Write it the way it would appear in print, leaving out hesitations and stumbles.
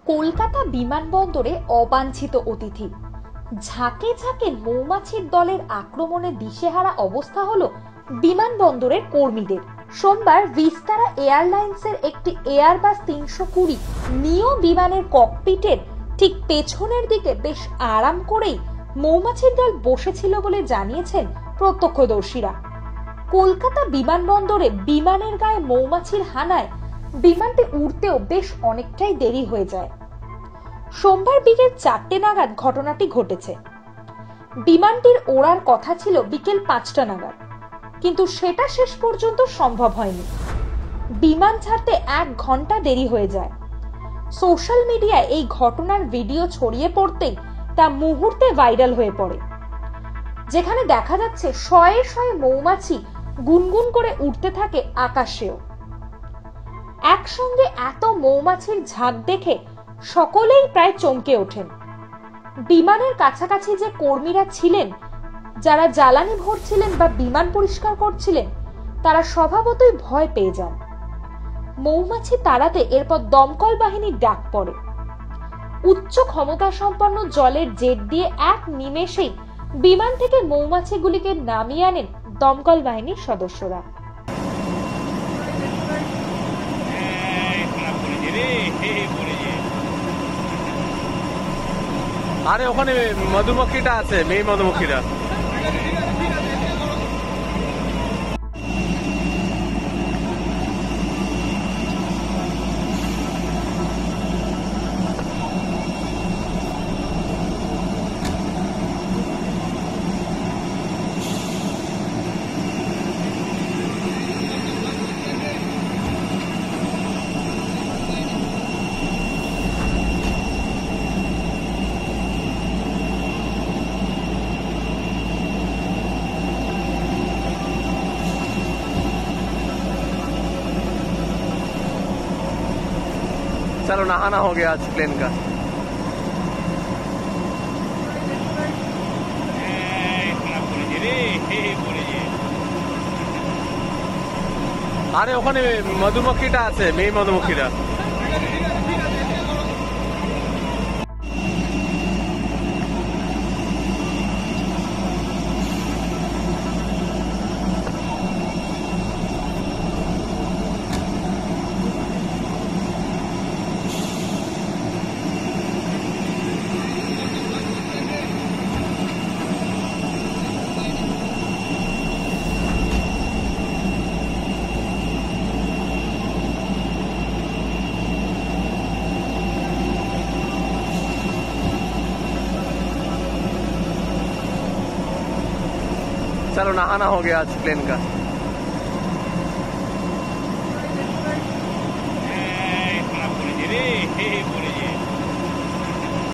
কলকাতা বিমানবন্দরে অবাঞ্ছিত অতিথি, ঝাঁকে ঝাঁকে মৌমাছির দলের আক্রমণে দিশেহারা অবস্থা হলো বিমানবন্দরের কর্মীদের। সোমবার ভিস্তারা এয়ারলাইন্সের একটি এয়ারবাস ৩২০ নিও বিমানের ককপিটের ঠিক পেছনের দিকে বেশ আরাম করেই মৌমাছির দল বসেছিল বলে জানিয়েছেন প্রত্যক্ষদর্শীরা। কলকাতা বিমানবন্দরে বিমানের গায়ে মৌমাছির হানায় বিমানটি উড়তেও বেশ অনেকটাই দেরি হয়ে যায়। সোমবার বিকেল ৪টে নাগাদ ঘটনাটি ঘটেছে। বিমানটির ওড়ার কথা ছিল বিকেল ৫টা নাগাদ, কিন্তু সেটা শেষ পর্যন্ত সম্ভব হয়নি। বিমান ছাড়তে ১ ঘন্টা দেরি হয়ে যায়। সোশ্যাল মিডিয়ায় এই ঘটনার ভিডিও ছড়িয়ে পড়তেই তা মুহূর্তে ভাইরাল হয়ে পড়ে, যেখানে দেখা যাচ্ছে শয়ে শয়ে মৌমাছি গুনগুন করে উঠতে থাকে আকাশেও। একসঙ্গে এত মৌমাছির ঝাঁক দেখে সকলেই প্রায় চমকে ওঠেন। বিমানের কাছাকাছি যে কর্মীরা ছিলেন, যারা জ্বালানি ভরছিলেন বা বিমান পরিষ্কার করছিলেন, তারা স্বভাবতই ভয় পেয়ে যান। মৌমাছি তাড়াতে এরপর দমকল বাহিনীর ডাক পড়ে। উচ্চ ক্ষমতা সম্পন্ন জলের জেট দিয়ে এক নিমেষেই বিমান থেকে মৌমাছিগুলিকে নামিয়ে আনেন দমকল বাহিনীর সদস্যরা। আরে ওখানে মধুমক্ষীটা আছে, মেয়ে মধুমক্ষীরা। चलो नहाना हो गया आज प्लेन का। আরে ওখানে মধুমক্ষীটা আছে, মেয়ে মধুমক্ষীরা। चलो नहाना हो गया आज प्लेन का।